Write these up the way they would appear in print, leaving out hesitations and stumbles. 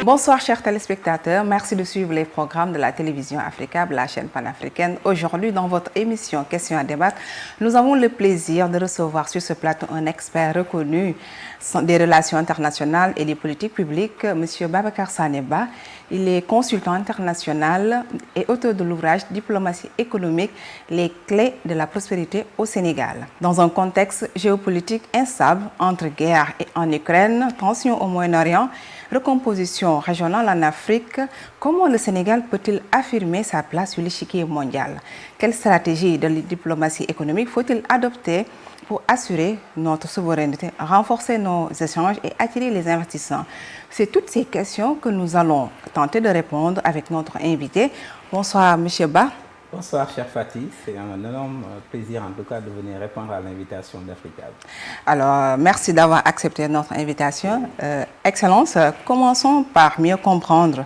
Bonsoir chers téléspectateurs, merci de suivre les programmes de la télévision africaine, la chaîne panafricaine. Aujourd'hui, dans votre émission Questions à débattre, nous avons le plaisir de recevoir sur ce plateau un expert reconnu des relations internationales et des politiques publiques, M. Babacar Saneba. Il est consultant international et auteur de l'ouvrage Diplomatie économique, les clés de la prospérité au Sénégal. Dans un contexte géopolitique instable entre guerre en Ukraine, tensions au Moyen-Orient, recomposition régionale en Afrique, comment le Sénégal peut-il affirmer sa place sur l'échiquier mondial? Quelle stratégie de diplomatie économique faut-il adopter pour assurer notre souveraineté, renforcer nos échanges et attirer les investisseurs? C'est toutes ces questions que nous allons tenter de répondre avec notre invité. Bonsoir, M. Ba. Bonsoir, cher Fatih. C'est un énorme plaisir, en tout cas, de venir répondre à l'invitation d'Africab. Alors, merci d'avoir accepté notre invitation. Excellence, commençons par mieux comprendre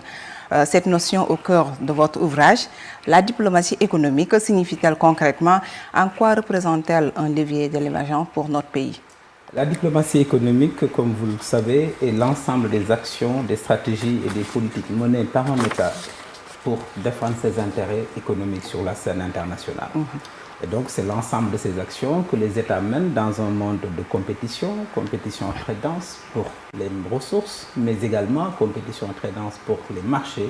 cette notion au cœur de votre ouvrage. La diplomatie économique, que signifie-t-elle concrètement? En quoi représente-t-elle un levier de l'émergence pour notre pays? La diplomatie économique, comme vous le savez, est l'ensemble des actions, des stratégies et des politiques menées par un État pour défendre ses intérêts économiques sur la scène internationale. Et donc, c'est l'ensemble de ces actions que les États mènent dans un monde de compétition très dense pour les ressources, mais également compétition très dense pour les marchés.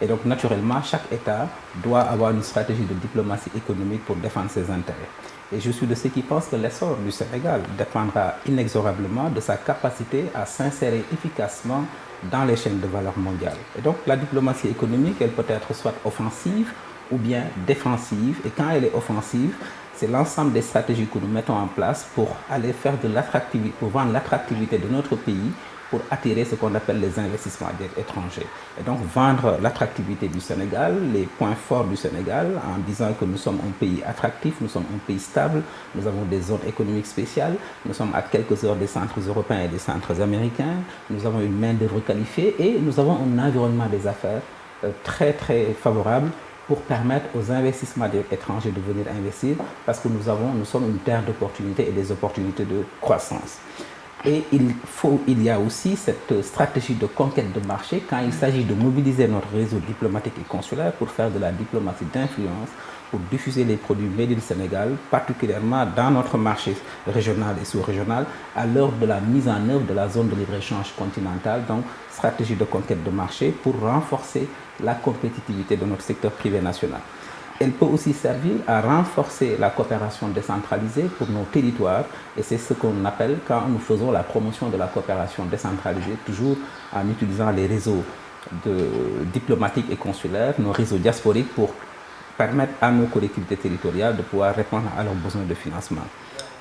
Et donc, naturellement, chaque État doit avoir une stratégie de diplomatie économique pour défendre ses intérêts. Et je suis de ceux qui pensent que l'essor du Sénégal dépendra inexorablement de sa capacité à s'insérer efficacement dans les chaînes de valeur mondiales. Et donc, la diplomatie économique, elle peut être soit offensive ou bien défensive. Et quand elle est offensive, c'est l'ensemble des stratégies que nous mettons en place pour aller faire de l'attractivité, pour vendre l'attractivité de notre pays, pour attirer ce qu'on appelle les investissements étrangers. Et donc, vendre l'attractivité du Sénégal, les points forts du Sénégal, en disant que nous sommes un pays attractif, nous sommes un pays stable, nous avons des zones économiques spéciales, nous sommes à quelques heures des centres européens et des centres américains, nous avons une main-d'œuvre qualifiée et nous avons un environnement des affaires très, très favorable pour permettre aux investissements étrangers de venir investir, parce que nous sommes une terre d'opportunités et des opportunités de croissance. Et il y a aussi cette stratégie de conquête de marché quand il s'agit de mobiliser notre réseau diplomatique et consulaire pour faire de la diplomatie d'influence, pour diffuser les produits made in Sénégal, particulièrement dans notre marché régional et sous-régional, à l'heure de la mise en œuvre de la zone de libre-échange continentale, donc stratégie de conquête de marché pour renforcer la compétitivité de notre secteur privé national. Elle peut aussi servir à renforcer la coopération décentralisée pour nos territoires et c'est ce qu'on appelle quand nous faisons la promotion de la coopération décentralisée, toujours en utilisant les réseaux diplomatiques et consulaires, nos réseaux diasporiques pour permettre à nos collectivités territoriales de pouvoir répondre à leurs besoins de financement.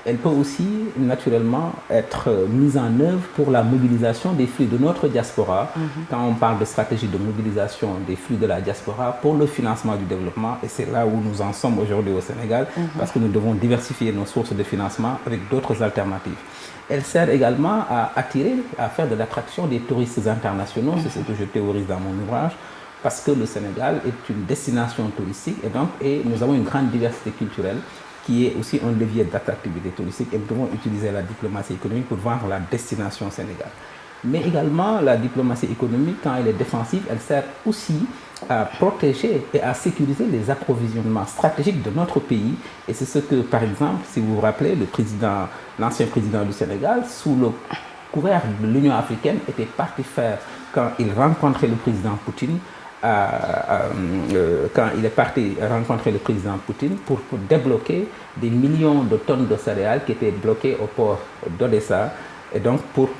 Elle peut aussi naturellement être mise en œuvre pour la mobilisation des flux de notre diaspora. Quand on parle de stratégie de mobilisation des flux de la diaspora pour le financement du développement, et c'est là où nous en sommes aujourd'hui au Sénégal, parce que nous devons diversifier nos sources de financement avec d'autres alternatives. Elle sert également à attirer, à faire de l'attraction des touristes internationaux, c'est ce que je théorise dans mon ouvrage, parce que le Sénégal est une destination touristique et nous avons une grande diversité culturelle, qui est aussi un levier d'attractivité touristique et nous devons utiliser la diplomatie économique pour vendre la destination Sénégal. Mais également, la diplomatie économique, quand elle est défensive, elle sert aussi à protéger et à sécuriser les approvisionnements stratégiques de notre pays. Et c'est ce que, par exemple, si vous vous rappelez, l'ancien président du Sénégal, sous le couvert de l'Union africaine, était parti faire, quand il rencontrait le président Poutine, quand il est parti rencontrer le président Poutine pour débloquer des millions de tonnes de céréales qui étaient bloquées au port d'Odessa et donc pour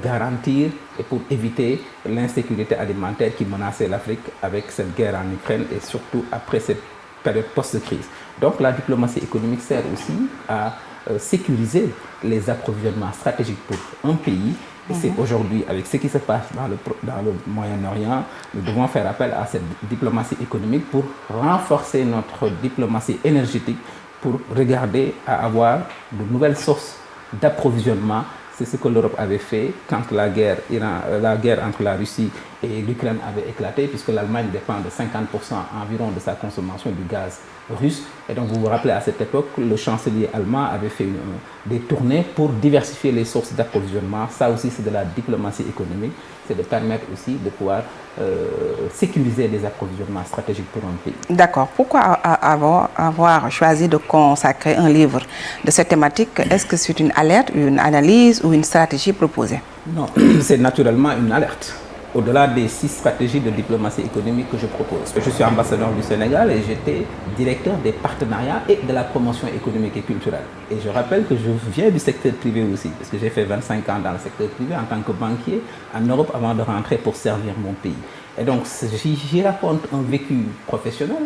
garantir et pour éviter l'insécurité alimentaire qui menaçait l'Afrique avec cette guerre en Ukraine et surtout après cette période post-crise. Donc la diplomatie économique sert aussi à sécuriser les approvisionnements stratégiques pour un pays. Et c'est aujourd'hui, avec ce qui se passe dans le Moyen-Orient, nous devons faire appel à cette diplomatie économique pour renforcer notre diplomatie énergétique, pour regarder à avoir de nouvelles sources d'approvisionnement. C'est ce que l'Europe avait fait quand la guerre entre la Russie et l'Ukraine avait éclaté puisque l'Allemagne dépend de 50% environ de sa consommation du gaz russe. Et donc vous vous rappelez, à cette époque, le chancelier allemand avait fait des tournées pour diversifier les sources d'approvisionnement. Ça aussi, c'est de la diplomatie économique, c'est de permettre aussi de pouvoir sécuriser les approvisionnements stratégiques pour un pays. D'accord. Pourquoi avoir choisi de consacrer un livre de cette thématique? Est-ce que c'est une alerte, une analyse ou une stratégie proposée? Non, c'est naturellement une alerte. Au-delà des 6 stratégies de diplomatie économique que je propose. Je suis ambassadeur du Sénégal et j'étais directeur des partenariats et de la promotion économique et culturelle. Et je rappelle que je viens du secteur privé aussi, parce que j'ai fait 25 ans dans le secteur privé en tant que banquier en Europe avant de rentrer pour servir mon pays. Et donc j'y raconte un vécu professionnel,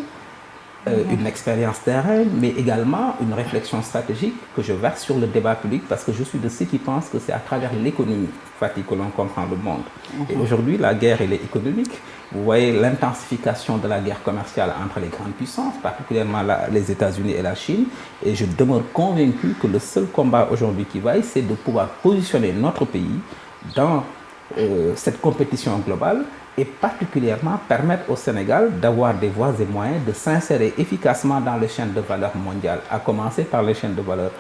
une expérience terrain, mais également une réflexion stratégique que je verse sur le débat public parce que je suis de ceux qui pensent que c'est à travers l'économie que l'on comprend le monde. Et aujourd'hui, la guerre, elle est économique. Vous voyez l'intensification de la guerre commerciale entre les grandes puissances, particulièrement les États-Unis et la Chine. Et je demeure convaincu que le seul combat aujourd'hui qui vaille, c'est de pouvoir positionner notre pays dans cette compétition globale et particulièrement permettre au Sénégal d'avoir des voies et moyens de s'insérer efficacement dans les chaînes de valeur mondiales, à commencer par les chaînes de valeur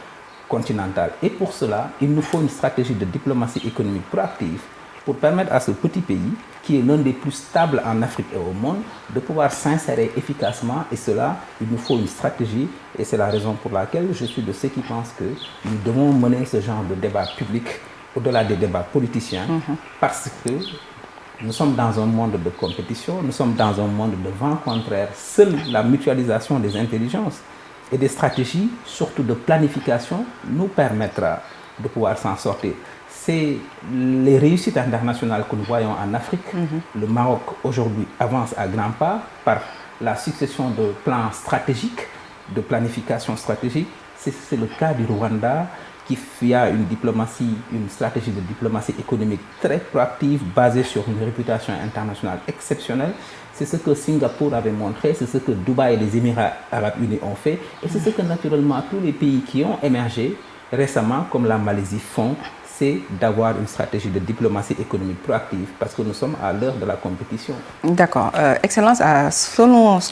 continentales. Et pour cela, il nous faut une stratégie de diplomatie économique proactive pour permettre à ce petit pays, qui est l'un des plus stables en Afrique et au monde, de pouvoir s'insérer efficacement. Et cela, il nous faut une stratégie. Et c'est la raison pour laquelle je suis de ceux qui pensent que nous devons mener ce genre de débat public au-delà des débats politiciens, parce que nous sommes dans un monde de compétition, nous sommes dans un monde de vent contraire. Seule la mutualisation des intelligences et des stratégies, surtout de planification, nous permettra de pouvoir s'en sortir. C'est les réussites internationales que nous voyons en Afrique. Le Maroc aujourd'hui avance à grands pas par la succession de plans stratégiques, de planification stratégique. C'est le cas du Rwanda, qui a une stratégie de diplomatie économique très proactive, basée sur une réputation internationale exceptionnelle. C'est ce que Singapour avait montré, c'est ce que Dubaï et les Émirats arabes unis ont fait, et c'est ce que naturellement tous les pays qui ont émergé récemment, comme la Malaisie, font, c'est d'avoir une stratégie de diplomatie économique proactive, parce que nous sommes à l'heure de la compétition. D'accord. Excellence,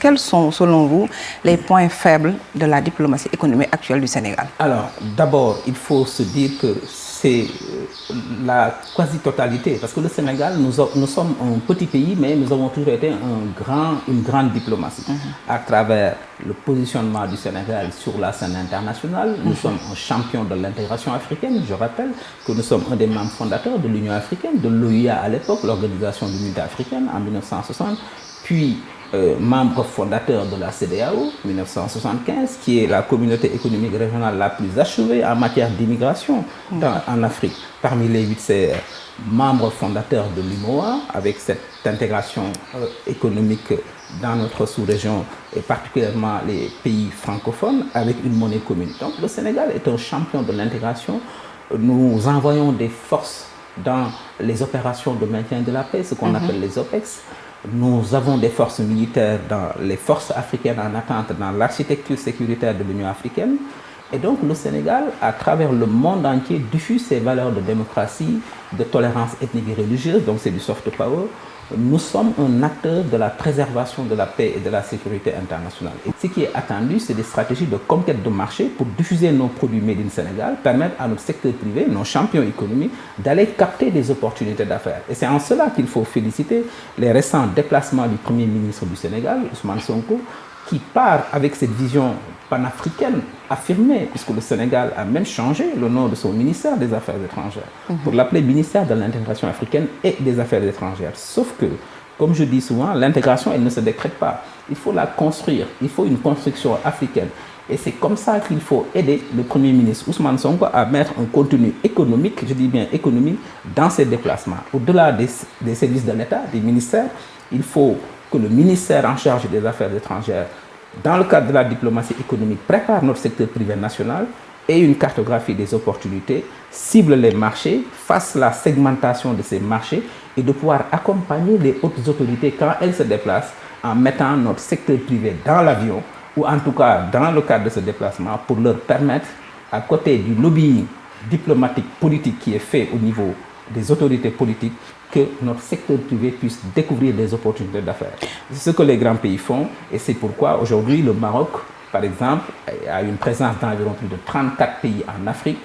quels sont selon vous les points faibles de la diplomatie économique actuelle du Sénégal? Alors, d'abord, il faut se dire que c'est la quasi-totalité, parce que le Sénégal, nous sommes un petit pays, mais nous avons toujours été une grande diplomatie. À travers le positionnement du Sénégal sur la scène internationale, nous sommes un champion de l'intégration africaine. Je rappelle que nous sommes un des membres fondateurs de l'Union africaine, de l'OUA à l'époque, l'Organisation de l'Unité africaine, en 1960, puis membre fondateur de la CEDEAO, 1975, qui est la communauté économique régionale la plus achevée en matière d'immigration en Afrique. Parmi les 8 CR, membre fondateur de l'UMOA, avec cette intégration économique dans notre sous-région et particulièrement les pays francophones, avec une monnaie commune. Donc le Sénégal est un champion de l'intégration. Nous envoyons des forces dans les opérations de maintien de la paix, ce qu'on appelle les OPEX. Nous avons des forces militaires dans les forces africaines en attente dans l'architecture sécuritaire de l'Union africaine. Et donc le Sénégal, à travers le monde entier, diffuse ses valeurs de démocratie, de tolérance ethnique et religieuse, donc c'est du soft power. Nous sommes un acteur de la préservation de la paix et de la sécurité internationale. Et ce qui est attendu, c'est des stratégies de conquête de marché pour diffuser nos produits made in Sénégal, permettre à notre secteur privé, nos champions économiques, d'aller capter des opportunités d'affaires. Et c'est en cela qu'il faut féliciter les récents déplacements du Premier ministre du Sénégal, Ousmane Sonko, qui part avec cette vision panafricaine affirmée, puisque le Sénégal a même changé le nom de son ministère des Affaires étrangères pour l'appeler ministère de l'intégration africaine et des Affaires étrangères. Sauf que, comme je dis souvent, l'intégration, elle ne se décrète pas. Il faut la construire, il faut une construction africaine. Et c'est comme ça qu'il faut aider le Premier ministre Ousmane Sonko à mettre un contenu économique, je dis bien économique, dans ses déplacements. Au-delà des services de l'État, des ministères, il faut que le ministère en charge des Affaires étrangères, dans le cadre de la diplomatie économique, prépare notre secteur privé national et une cartographie des opportunités, cible les marchés, fasse la segmentation de ces marchés et de pouvoir accompagner les hautes autorités quand elles se déplacent en mettant notre secteur privé dans l'avion ou en tout cas dans le cadre de ce déplacement pour leur permettre, à côté du lobbying diplomatique, politique qui est fait au niveau des autorités politiques que notre secteur privé puisse découvrir des opportunités d'affaires. C'est ce que les grands pays font et c'est pourquoi aujourd'hui le Maroc, par exemple, a une présence d'environ plus de 34 pays en Afrique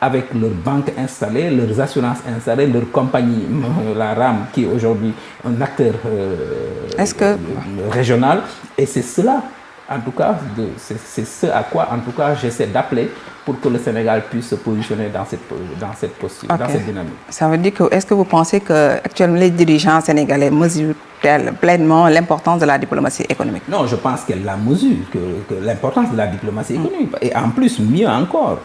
avec leurs banques installées, leurs assurances installées, leur compagnie, la RAM, qui est aujourd'hui un acteur régional. Et c'est cela, en tout cas, c'est ce à quoi, en tout cas, j'essaie d'appeler pour que le Sénégal puisse se positionner dans cette posture, dans cette dynamique. Ça veut dire que, est-ce que vous pensez qu'actuellement les dirigeants sénégalais mesurent-ils pleinement l'importance de la diplomatie économique? Non, je pense qu'elle la mesure, que l'importance de la diplomatie économique. Et en plus, mieux encore,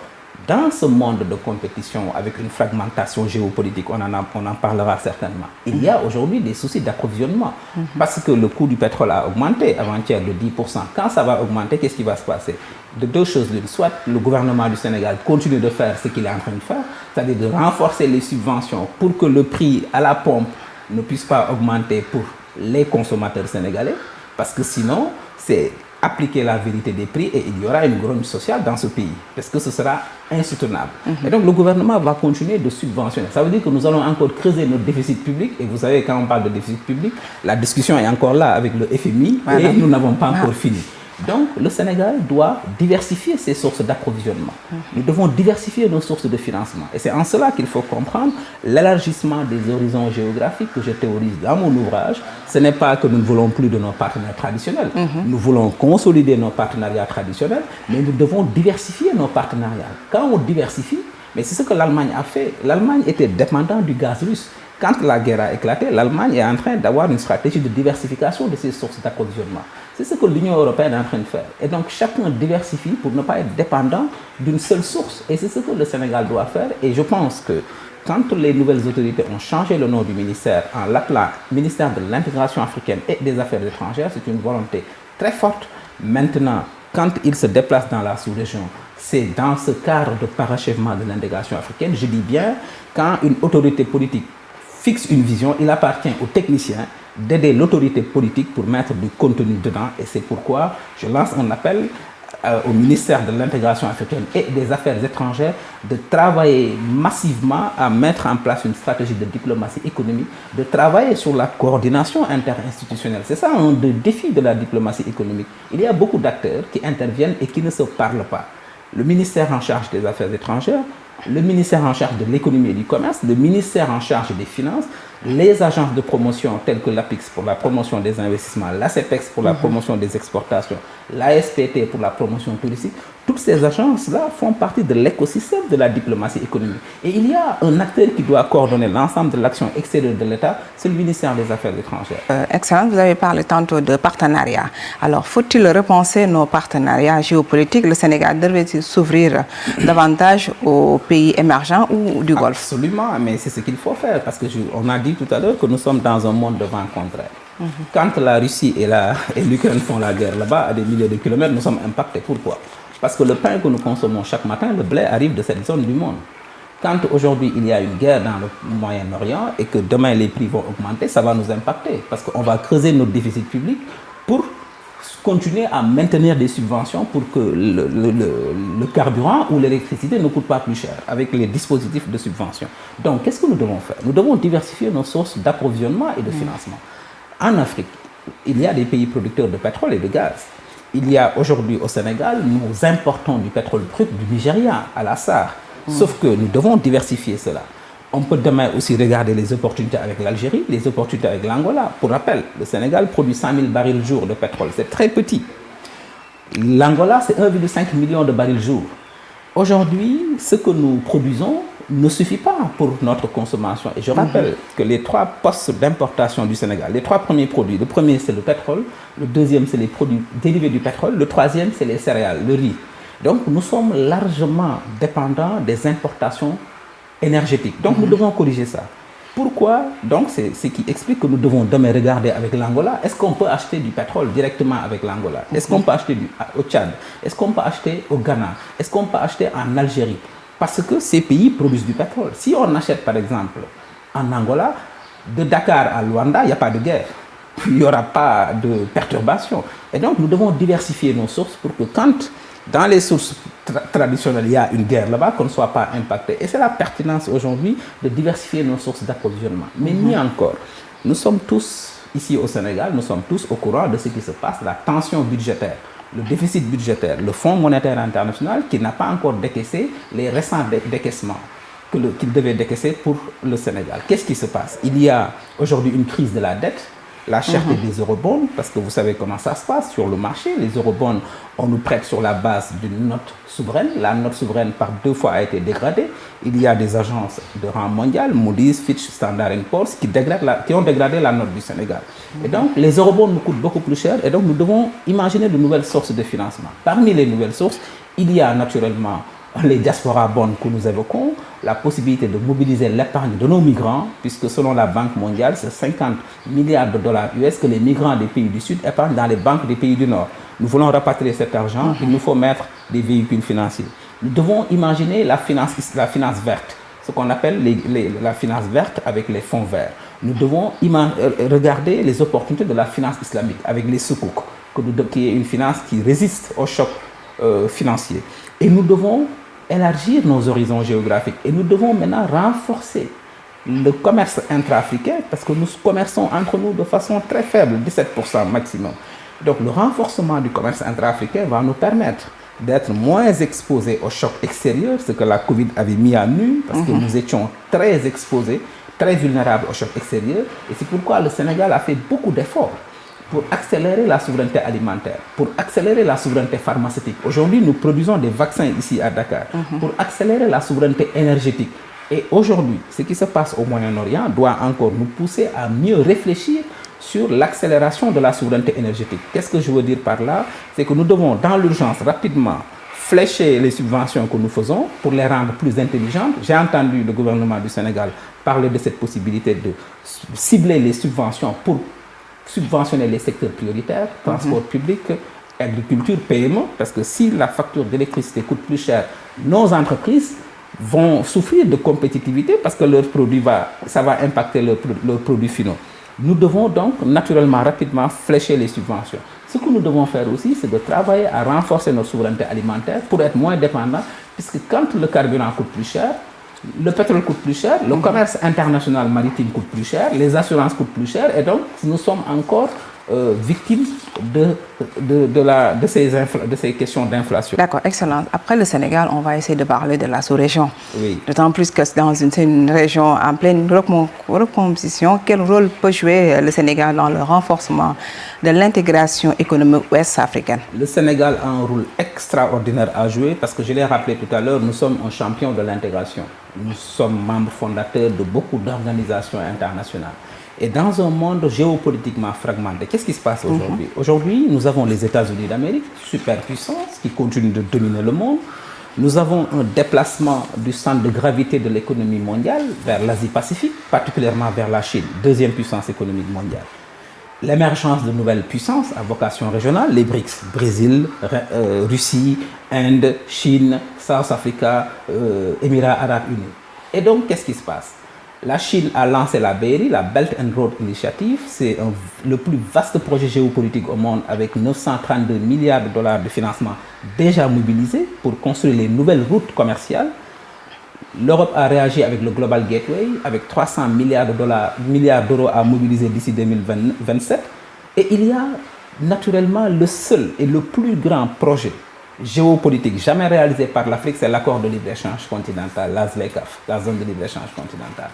dans ce monde de compétition avec une fragmentation géopolitique, on en parlera certainement, il y a aujourd'hui des soucis d'approvisionnement parce que le coût du pétrole a augmenté avant-hier de 10%. Quand ça va augmenter, qu'est-ce qui va se passer? De deux choses l'une. Soit le gouvernement du Sénégal continue de faire ce qu'il est en train de faire, c'est-à-dire de renforcer les subventions pour que le prix à la pompe ne puisse pas augmenter pour les consommateurs sénégalais, parce que sinon, c'est appliquer la vérité des prix et il y aura une grogne sociale dans ce pays, parce que ce sera insoutenable. Et donc le gouvernement va continuer de subventionner. Ça veut dire que nous allons encore creuser notre déficit public, et vous savez, quand on parle de déficit public, la discussion est encore là avec le FMI, et nous n'avons pas encore fini. Donc le Sénégal doit diversifier ses sources d'approvisionnement. Nous devons diversifier nos sources de financement. Et c'est en cela qu'il faut comprendre l'élargissement des horizons géographiques que je théorise dans mon ouvrage. Ce n'est pas que nous ne voulons plus de nos partenaires traditionnels. Nous voulons consolider nos partenariats traditionnels, mais nous devons diversifier nos partenariats. Quand on diversifie, mais c'est ce que l'Allemagne a fait. L'Allemagne était dépendante du gaz russe. Quand la guerre a éclaté, l'Allemagne est en train d'avoir une stratégie de diversification de ses sources d'approvisionnement. C'est ce que l'Union européenne est en train de faire. Et donc chacun diversifie pour ne pas être dépendant d'une seule source. Et c'est ce que le Sénégal doit faire. Et je pense que quand les nouvelles autorités ont changé le nom du ministère en l'appelant ministère de l'intégration africaine et des affaires étrangères, c'est une volonté très forte. Maintenant, quand ils se déplacent dans la sous-région, c'est dans ce cadre de parachèvement de l'intégration africaine. Je dis bien, quand une autorité politique fixe une vision, il appartient aux techniciens d'aider l'autorité politique pour mettre du contenu dedans. Et c'est pourquoi je lance un appel au ministère de l'intégration africaine et des affaires étrangères de travailler massivement à mettre en place une stratégie de diplomatie économique, de travailler sur la coordination interinstitutionnelle. C'est ça un des défis de la diplomatie économique. Il y a beaucoup d'acteurs qui interviennent et qui ne se parlent pas. Le ministère en charge des affaires étrangères, le ministère en charge de l'économie et du commerce, le ministère en charge des finances, les agences de promotion telles que l'APIX pour la promotion des investissements, l'ACEPEX pour la promotion des exportations, l'ASPT pour la promotion touristique, toutes ces agences-là font partie de l'écosystème de la diplomatie économique. Et il y a un acteur qui doit coordonner l'ensemble de l'action extérieure de l'État, c'est le ministère des Affaires étrangères. Excellent, vous avez parlé tantôt de partenariat. Alors, faut-il repenser nos partenariats géopolitiques? Le Sénégal devrait-il s'ouvrir davantage aux pays émergents ou du Golfe? Absolument, mais c'est ce qu'il faut faire, parce qu'on a dit tout à l'heure que nous sommes dans un monde de vent contraire. Quand la Russie et l'Ukraine font la guerre là-bas, à des milliers de kilomètres, nous sommes impactés. Pourquoi? Parce que le pain que nous consommons chaque matin, le blé arrive de cette zone du monde. Quand aujourd'hui il y a une guerre dans le Moyen-Orient et que demain les prix vont augmenter, ça va nous impacter. Parce qu'on va creuser notre déficit public pour continuer à maintenir des subventions pour que le carburant ou l'électricité ne coûte pas plus cher avec les dispositifs de subvention. Donc, qu'est-ce que nous devons faire? Nous devons diversifier nos sources d'approvisionnement et de financement. En Afrique, il y a des pays producteurs de pétrole et de gaz. Il y a aujourd'hui au Sénégal, nous importons du pétrole brut du Nigeria à la SAR. Sauf que nous devons diversifier cela. On peut demain aussi regarder les opportunités avec l'Algérie, les opportunités avec l'Angola. Pour rappel, le Sénégal produit 100 000 barils jour de pétrole. C'est très petit. L'Angola, c'est 1,5 million de barils jour. Aujourd'hui, ce que nous produisons ne suffit pas pour notre consommation. Et je rappelle que les trois postes d'importation du Sénégal, les trois premiers produits, le premier c'est le pétrole, le deuxième c'est les produits dérivés du pétrole, le troisième c'est les céréales, le riz. Donc nous sommes largement dépendants des importations énergétiques. Donc nous devons corriger ça. Pourquoi? Donc c'est ce qui explique que nous devons demain regarder avec l'Angola. Est-ce qu'on peut acheter du pétrole directement avec l'Angola? Est-ce qu'on peut acheter au Tchad? Est-ce qu'on peut acheter au Ghana? Est-ce qu'on peut acheter en Algérie? Parce que ces pays produisent du pétrole. Si on achète par exemple en Angola, de Dakar à Luanda, il n'y a pas de guerre. Il n'y aura pas de perturbation. Et donc nous devons diversifier nos sources pour que quand dans les sources traditionnelles, il y a une guerre là-bas, qu'on ne soit pas impacté. Et c'est la pertinence aujourd'hui de diversifier nos sources d'approvisionnement. Mais mieux encore, nous sommes tous, ici au Sénégal, nous sommes tous au courant de ce qui se passe, la tension budgétaire, le déficit budgétaire, le Fonds monétaire international qui n'a pas encore décaissé les récents décaissements qu'il devait décaisser pour le Sénégal. Qu'est-ce qui se passe? Il y a aujourd'hui une crise de la dette, la cherté des eurobonds, parce que vous savez comment ça se passe sur le marché. Les eurobonds, on nous prête sur la base d'une note souveraine. La note souveraine, par 2 fois, a été dégradée. Il y a des agences de rang mondial, Moody's, Fitch, Standard & Poor's, qui ont dégradé la note du Sénégal. Et donc, les eurobonds nous coûtent beaucoup plus cher. Et donc, nous devons imaginer de nouvelles sources de financement. Parmi les nouvelles sources, il y a naturellement les diaspora bonds que nous évoquons, la possibilité de mobiliser l'épargne de nos migrants, puisque selon la Banque mondiale, c'est 50 milliards de dollars US que les migrants des pays du Sud épargnent dans les banques des pays du Nord. Nous voulons rapatrier cet argent, il nous faut mettre des véhicules financiers. Nous devons imaginer la finance verte, ce qu'on appelle la finance verte avec les fonds verts. Nous devons regarder les opportunités de la finance islamique avec les soukouk, qui est une finance qui résiste au choc financier. Et nous devons élargir nos horizons géographiques et nous devons maintenant renforcer le commerce intra-africain parce que nous commerçons entre nous de façon très faible, 17% maximum. Donc le renforcement du commerce intra-africain va nous permettre d'être moins exposés au choc extérieur, ce que la Covid avait mis à nu parce que nous étions très exposés, très vulnérables au choc extérieur. Et c'est pourquoi le Sénégal a fait beaucoup d'efforts pour accélérer la souveraineté alimentaire, pour accélérer la souveraineté pharmaceutique. Aujourd'hui, nous produisons des vaccins ici à Dakar pour accélérer la souveraineté énergétique. Et aujourd'hui, ce qui se passe au Moyen-Orient doit encore nous pousser à mieux réfléchir sur l'accélération de la souveraineté énergétique. Qu'est-ce que je veux dire par là? C'est que nous devons, dans l'urgence, rapidement flécher les subventions que nous faisons pour les rendre plus intelligentes. J'ai entendu le gouvernement du Sénégal parler de cette possibilité de cibler les subventions pour subventionner les secteurs prioritaires, transport public, agriculture, PME, parce que si la facture d'électricité coûte plus cher, nos entreprises vont souffrir de compétitivité parce que leur produit ça va impacter leurs produits finaux. Nous devons donc naturellement, rapidement flécher les subventions. Ce que nous devons faire aussi, c'est de travailler à renforcer notre souveraineté alimentaire pour être moins dépendants, puisque quand le carburant coûte plus cher, le pétrole coûte plus cher, le commerce international maritime coûte plus cher, les assurances coûtent plus cher, et donc nous sommes encore victimes de ces questions d'inflation. D'accord, excellent. Après le Sénégal, on va essayer de parler de la sous-région. Oui. D'autant plus que c'est dans une région en pleine recomposition. Quel rôle peut jouer le Sénégal dans le renforcement de l'intégration économique ouest-africaine? Le Sénégal a un rôle extraordinaire à jouer parce que je l'ai rappelé tout à l'heure, nous sommes un champion de l'intégration. Nous sommes membres fondateurs de beaucoup d'organisations internationales. Et dans un monde géopolitiquement fragmenté, qu'est-ce qui se passe aujourd'hui? Aujourd'hui, nous avons les États-Unis d'Amérique, superpuissance, qui continue de dominer le monde. Nous avons un déplacement du centre de gravité de l'économie mondiale vers l'Asie-Pacifique, particulièrement vers la Chine, deuxième puissance économique mondiale. L'émergence de nouvelles puissances à vocation régionale, les BRICS, Brésil, Russie, Inde, Chine, South Africa, Émirats arabes unis. Et donc, qu'est-ce qui se passe? La Chine a lancé la BRI, la Belt and Road Initiative. C'est le plus vaste projet géopolitique au monde avec 932 milliards de dollars de financement déjà mobilisés pour construire les nouvelles routes commerciales. L'Europe a réagi avec le Global Gateway, avec 300 milliards d'euros à mobiliser d'ici 2027. Et il y a naturellement le seul et le plus grand projet géopolitique jamais réalisé par l'Afrique, c'est l'accord de libre-échange continental, la ZLECAf, la zone de libre-échange continentale,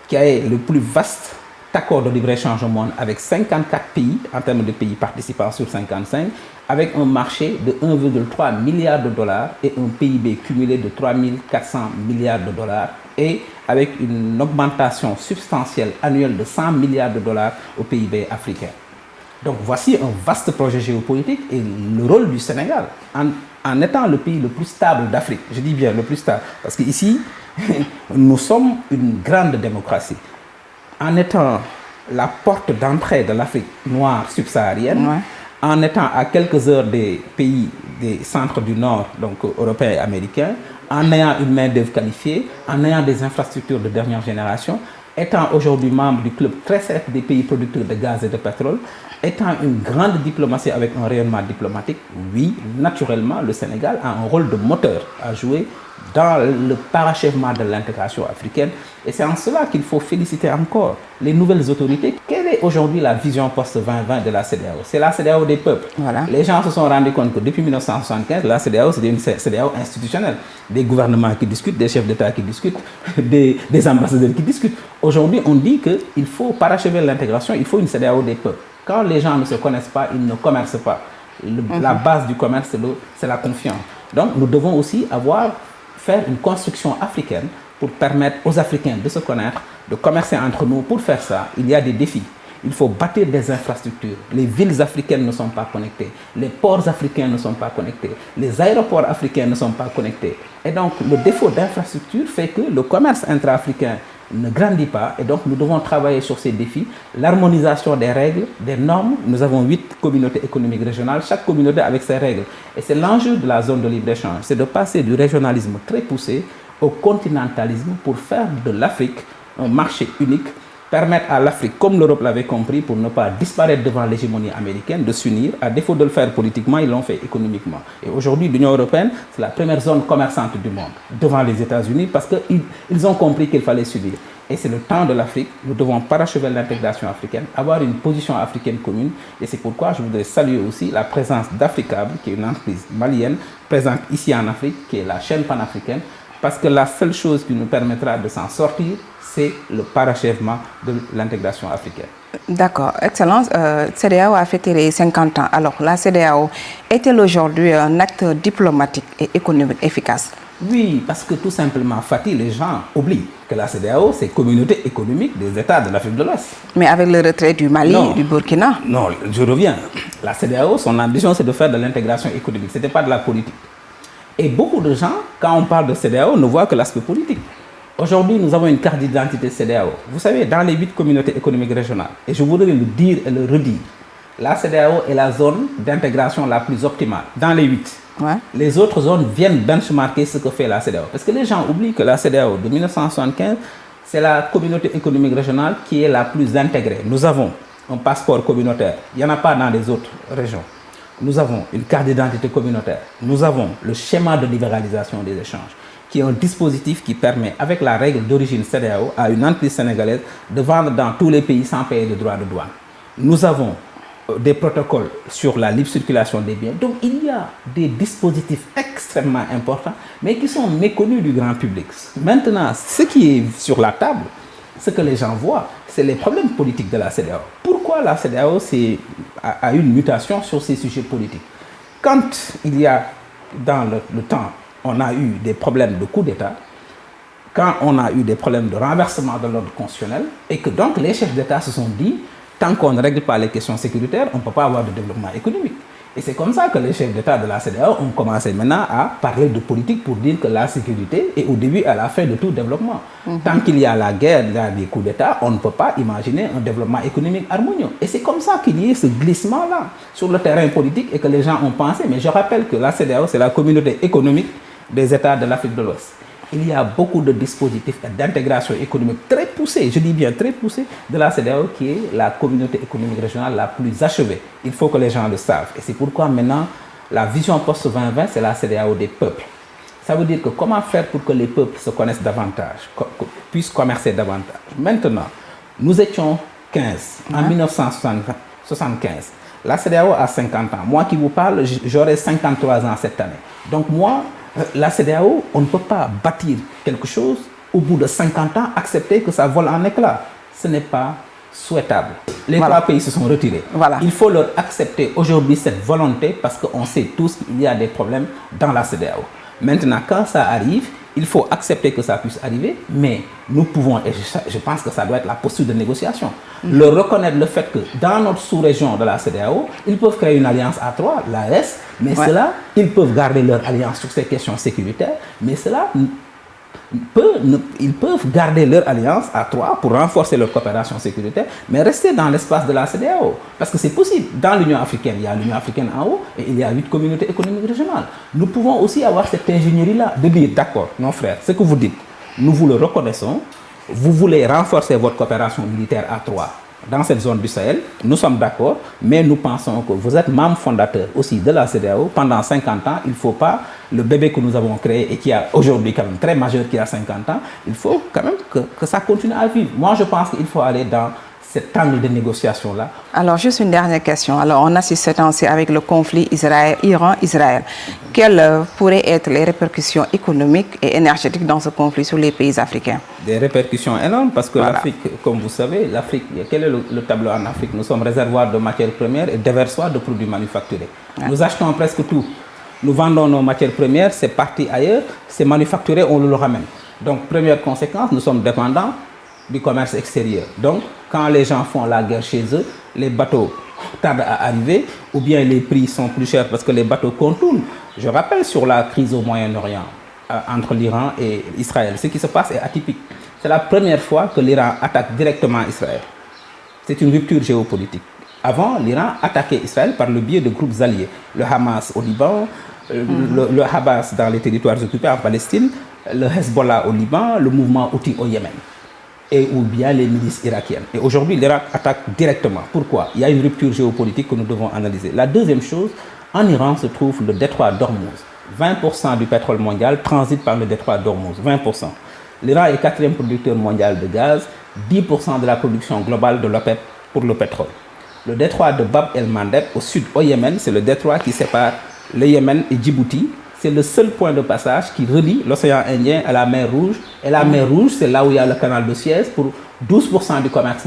qui est le plus vaste accord de libre-échange au monde avec 54 pays, en termes de pays participants sur 55, avec un marché de 1,3 milliard de dollars et un PIB cumulé de 3 400 milliards de dollars et avec une augmentation substantielle annuelle de 100 milliards de dollars au PIB africain. Donc voici un vaste projet géopolitique et le rôle du Sénégal en étant le pays le plus stable d'Afrique. Je dis bien le plus stable parce qu'ici, nous sommes une grande démocratie. En étant la porte d'entrée de l'Afrique noire subsaharienne, en étant à quelques heures des pays des centres du Nord, donc européens et américains, en ayant une main-d'œuvre qualifiée, en ayant des infrastructures de dernière génération, étant aujourd'hui membre du club très sec des pays producteurs de gaz et de pétrole, étant une grande diplomatie avec un rayonnement diplomatique, oui, naturellement, le Sénégal a un rôle de moteur à jouer dans le parachèvement de l'intégration africaine. Et c'est en cela qu'il faut féliciter encore les nouvelles autorités. Quelle est aujourd'hui la vision post-2020 de la CEDEAO? C'est la CEDEAO des peuples. Voilà. Les gens se sont rendus compte que depuis 1975, la CEDEAO, c'était une CEDEAO institutionnelle. Des gouvernements qui discutent, des chefs d'État qui discutent, des ambassadeurs qui discutent. Aujourd'hui, on dit qu'il faut parachever l'intégration, il faut une CEDEAO des peuples. Quand les gens ne se connaissent pas, ils ne commercent pas. La base du commerce, c'est la confiance. Donc, nous devons aussi faire une construction africaine pour permettre aux Africains de se connaître, de commercer entre nous. Pour faire ça, il y a des défis. Il faut bâtir des infrastructures. Les villes africaines ne sont pas connectées. Les ports africains ne sont pas connectés. Les aéroports africains ne sont pas connectés. Et donc, le défaut d'infrastructure fait que le commerce intra-africain ne grandit pas. Et donc, nous devons travailler sur ces défis. L'harmonisation des règles, des normes. Nous avons 8 communautés économiques régionales, chaque communauté avec ses règles. Et c'est l'enjeu de la zone de libre-échange. C'est de passer du régionalisme très poussé au continentalisme pour faire de l'Afrique un marché unique, permettre à l'Afrique, comme l'Europe l'avait compris, pour ne pas disparaître devant l'hégémonie américaine, de s'unir. À défaut de le faire politiquement, ils l'ont fait économiquement. Et aujourd'hui, l'Union européenne, c'est la première zone commerçante du monde, devant les États-Unis, parce qu'ils ont compris qu'il fallait s'unir. Et c'est le temps de l'Afrique. Nous devons parachever l'intégration africaine, avoir une position africaine commune. Et c'est pourquoi je voudrais saluer aussi la présence d'Africable, qui est une entreprise malienne, présente ici en Afrique, qui est la chaîne panafricaine, parce que la seule chose qui nous permettra de s'en sortir, c'est le parachèvement de l'intégration africaine. D'accord, Excellence. CEDEAO a fêté les 50 ans. Alors, la CEDEAO est-elle aujourd'hui un acteur diplomatique et économique efficace? Oui, parce que tout simplement, Fatih, les gens oublient que la CEDEAO, c'est communauté économique des États de l'Afrique de l'Ouest. Mais avec le retrait du Mali, du Burkina? Non, je reviens. La CEDEAO, son ambition, c'est de faire de l'intégration économique. Ce n'était pas de la politique. Et beaucoup de gens, quand on parle de CEDEAO, ne voient que l'aspect politique. Aujourd'hui, nous avons une carte d'identité CEDEAO. Vous savez, dans les 8 communautés économiques régionales, et je voudrais le dire et le redire, la CEDEAO est la zone d'intégration la plus optimale, dans les 8. Ouais. Les autres zones viennent benchmarker ce que fait la CEDEAO. Parce que les gens oublient que la CEDEAO de 1975, c'est la communauté économique régionale qui est la plus intégrée. Nous avons un passeport communautaire. Il n'y en a pas dans les autres régions. Nous avons une carte d'identité communautaire. Nous avons le schéma de libéralisation des échanges, qui est un dispositif qui permet, avec la règle d'origine CEDEAO, à une entreprise sénégalaise de vendre dans tous les pays sans payer de droits de douane. Nous avons des protocoles sur la libre circulation des biens. Donc, il y a des dispositifs extrêmement importants, mais qui sont méconnus du grand public. Maintenant, ce qui est sur la table, ce que les gens voient, c'est les problèmes politiques de la CEDEAO. Pourquoi la CEDEAO a une mutation sur ces sujets politiques? Quand il y a, dans le temps, on a eu des problèmes de coup d'État, quand on a eu des problèmes de renversement de l'ordre constitutionnel, et que donc les chefs d'État se sont dit, tant qu'on ne règle pas les questions sécuritaires, on ne peut pas avoir de développement économique. Et c'est comme ça que les chefs d'État de la CEDEAO ont commencé maintenant à parler de politique pour dire que la sécurité est au début et à la fin de tout développement. Tant qu'il y a la guerre, il y a des coups d'État, on ne peut pas imaginer un développement économique harmonieux. Et c'est comme ça qu'il y a ce glissement-là sur le terrain politique et que les gens ont pensé. Mais je rappelle que la CEDEAO, c'est la communauté économique des États de l'Afrique de l'Ouest. Il y a beaucoup de dispositifs d'intégration économique très poussés, je dis bien très poussés, de la CEDEAO qui est la communauté économique régionale la plus achevée. Il faut que les gens le savent. Et c'est pourquoi maintenant, la vision post-2020, c'est la CEDEAO des peuples. Ça veut dire que comment faire pour que les peuples se connaissent davantage, puissent commercer davantage. Maintenant, nous étions 15 en 1975. La CEDEAO a 50 ans. Moi qui vous parle, j'aurai 53 ans cette année. Donc moi, la CEDEAO, on ne peut pas bâtir quelque chose au bout de 50 ans, accepter que ça vole en éclats. Ce n'est pas souhaitable. Les 3 pays se sont retirés. Il faut leur accepter aujourd'hui cette volonté parce qu'on sait tous qu'il y a des problèmes dans la CEDEAO. Maintenant, quand ça arrive, il faut accepter que ça puisse arriver, mais nous pouvons, et je pense que ça doit être la posture de négociation, leur reconnaître le fait que dans notre sous-région de la CEDEAO, ils peuvent créer une alliance à 3, l'AES, mais cela, ils peuvent garder leur alliance sur ces questions sécuritaires, mais cela, ils peuvent garder leur alliance à 3 pour renforcer leur coopération sécuritaire, mais rester dans l'espace de la CEDEAO. Parce que c'est possible. Dans l'Union africaine, il y a l'Union africaine en haut et il y a 8 communautés économiques régionales. Nous pouvons aussi avoir cette ingénierie-là de dire, d'accord, non frère, ce que vous dites, nous vous le reconnaissons, vous voulez renforcer votre coopération militaire à 3 dans cette zone du Sahel, nous sommes d'accord, mais nous pensons que vous êtes membre fondateur aussi de la CEDEAO. Pendant 50 ans, il ne faut pas, le bébé que nous avons créé et qui a aujourd'hui quand même très majeur, qui a 50 ans, il faut quand même que ça continue à vivre. Moi, je pense qu'il faut aller dans cet angle de négociation-là. Alors, juste une dernière question. Alors, on assiste cette année avec le conflit Iran-Israël. Quelles pourraient être les répercussions économiques et énergétiques dans ce conflit sur les pays africains? Des répercussions énormes parce que l'Afrique, comme vous savez, l'Afrique, quel est le tableau en Afrique? Nous sommes réservoirs de matières premières et déversoirs de produits manufacturés. Nous achetons presque tout. Nous vendons nos matières premières, c'est parti ailleurs, c'est manufacturé, on le ramène. Donc, première conséquence, nous sommes dépendants du commerce extérieur. Donc, quand les gens font la guerre chez eux, les bateaux tardent à arriver ou bien les prix sont plus chers parce que les bateaux contournent. Je rappelle sur la crise au Moyen-Orient entre l'Iran et Israël. Ce qui se passe est atypique. C'est la première fois que l'Iran attaque directement Israël. C'est une rupture géopolitique. Avant, l'Iran attaquait Israël par le biais de groupes alliés. Le Hamas au Liban, le Hamas dans les territoires occupés en Palestine, le Hezbollah au Liban, le mouvement Houthi au Yémen. Et ou bien les milices irakiennes. Et aujourd'hui, l'Irak attaque directement. Pourquoi? Il y a une rupture géopolitique que nous devons analyser. La deuxième chose, en Iran se trouve le détroit d'Ormuz. 20% du pétrole mondial transite par le détroit d'Ormuz. 20%. L'Iran est quatrième producteur mondial de gaz, 10% de la production globale de l'OPEP pour le pétrole. Le détroit de Bab el-Mandeb, au sud, au Yémen, c'est le détroit qui sépare le Yémen et Djibouti. C'est le seul point de passage qui relie l'océan Indien à la mer Rouge. Et la mer Rouge, c'est là où il y a le canal de Suez pour 12% du commerce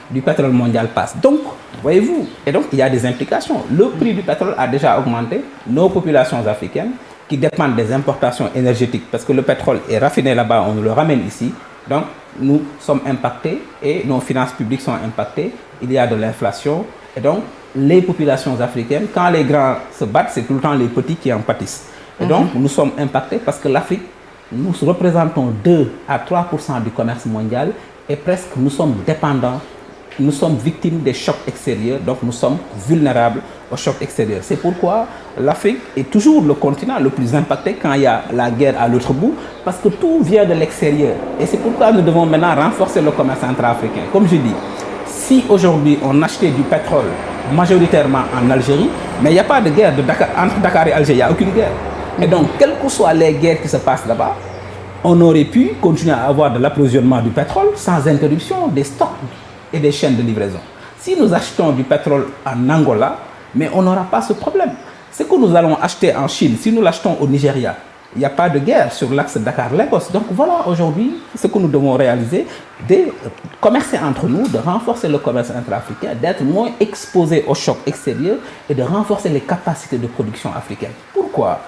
du pétrole mondial passe. Donc, voyez-vous, et donc il y a des implications. Le prix du pétrole a déjà augmenté. Nos populations africaines qui dépendent des importations énergétiques, parce que le pétrole est raffiné là-bas, on le ramène ici. Donc, nous sommes impactés et nos finances publiques sont impactées. Il y a de l'inflation. Et donc, les populations africaines, quand les grands se battent, c'est tout le temps les petits qui en pâtissent. Et donc, nous sommes impactés parce que l'Afrique, nous représentons 2 à 3% du commerce mondial et presque nous sommes dépendants, nous sommes victimes des chocs extérieurs, donc nous sommes vulnérables aux chocs extérieurs. C'est pourquoi l'Afrique est toujours le continent le plus impacté quand il y a la guerre à l'autre bout, parce que tout vient de l'extérieur. Et c'est pourquoi nous devons maintenant renforcer le commerce intra-africain. Comme je dis, si aujourd'hui on achetait du pétrole majoritairement en Algérie, mais il n'y a pas de guerre entre Dakar et Alger, il n'y a aucune guerre. Et donc, quelles que soient les guerres qui se passent là-bas, on aurait pu continuer à avoir de l'approvisionnement du pétrole sans interruption des stocks et des chaînes de livraison. Si nous achetons du pétrole en Angola, mais on n'aura pas ce problème. Ce que nous allons acheter en Chine, si nous l'achetons au Nigeria, il n'y a pas de guerre sur l'axe Dakar-Lagos. Donc voilà aujourd'hui ce que nous devons réaliser, de commercer entre nous, de renforcer le commerce intra-africain, d'être moins exposés aux chocs extérieurs et de renforcer les capacités de production africaines. Pourquoi?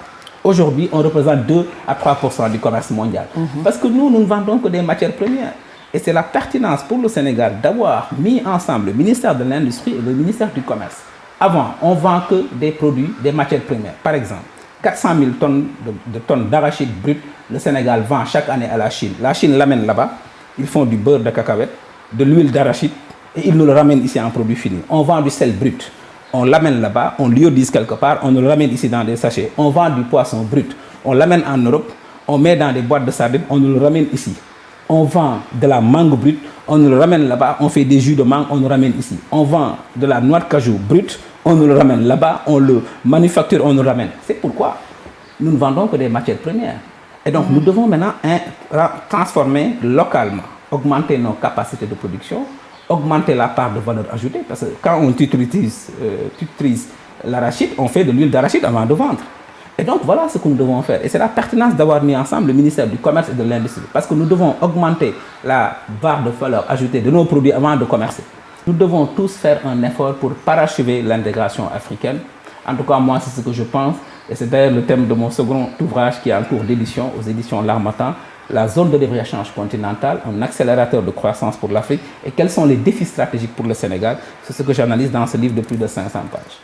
Aujourd'hui, on représente 2 à 3% du commerce mondial. Parce que nous ne vendons que des matières premières. Et c'est la pertinence pour le Sénégal d'avoir mis ensemble le ministère de l'Industrie et le ministère du Commerce. Avant, on ne vend que des produits, des matières premières. Par exemple, 400 000 tonnes de tonnes d'arachide brut, le Sénégal vend chaque année à la Chine. La Chine l'amène là-bas, ils font du beurre de cacahuète, de l'huile d'arachide, et ils nous le ramènent ici en produit fini. On vend du sel brut. On l'amène là-bas, on l'iodise quelque part, on le ramène ici dans des sachets. On vend du poisson brut, on l'amène en Europe, on met dans des boîtes de sardines, on le ramène ici. On vend de la mangue brute, on le ramène là-bas, on fait des jus de mangue, on le ramène ici. On vend de la noix de cajou brute, on le ramène là-bas, on le manufacture, on le ramène. C'est pourquoi nous ne vendons que des matières premières. Et donc nous devons maintenant transformer localement, augmenter nos capacités de production, augmenter la part de valeur ajoutée, parce que quand on titrise l'arachide, on fait de l'huile d'arachide avant de vendre. Et donc voilà ce que nous devons faire. Et c'est la pertinence d'avoir mis ensemble le ministère du Commerce et de l'Industrie, parce que nous devons augmenter la barre de valeur ajoutée de nos produits avant de commercer. Nous devons tous faire un effort pour parachever l'intégration africaine. En tout cas, moi, c'est ce que je pense. Et c'est d'ailleurs le thème de mon second ouvrage qui est en cours d'édition aux éditions L'Harmattan, la zone de libre-échange continentale, un accélérateur de croissance pour l'Afrique et quels sont les défis stratégiques pour le Sénégal. C'est ce que j'analyse dans ce livre de plus de 500 pages.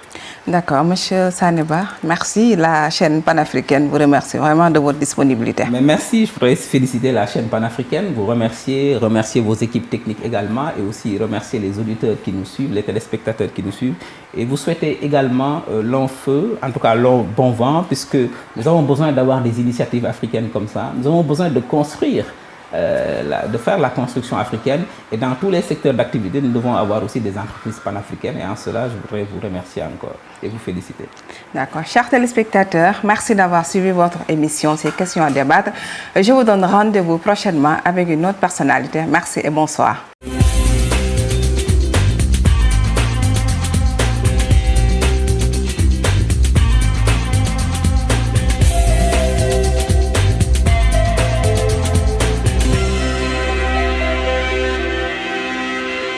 D'accord, Monsieur Sané Ba, merci. La chaîne panafricaine vous remercie vraiment de votre disponibilité. Mais merci, je voudrais féliciter la chaîne panafricaine, vous remercier vos équipes techniques également et aussi remercier les auditeurs qui nous suivent, les téléspectateurs qui nous suivent et vous souhaiter également long feu, en tout cas long bon vent, puisque nous avons besoin d'avoir des initiatives africaines comme ça. Nous avons besoin de construire de faire la construction africaine. Et dans tous les secteurs d'activité, nous devons avoir aussi des entreprises panafricaines. Et en cela, je voudrais vous remercier encore et vous féliciter. D'accord. Chers téléspectateurs, merci d'avoir suivi votre émission, ces questions à débattre. Je vous donne rendez-vous prochainement avec une autre personnalité. Merci et bonsoir.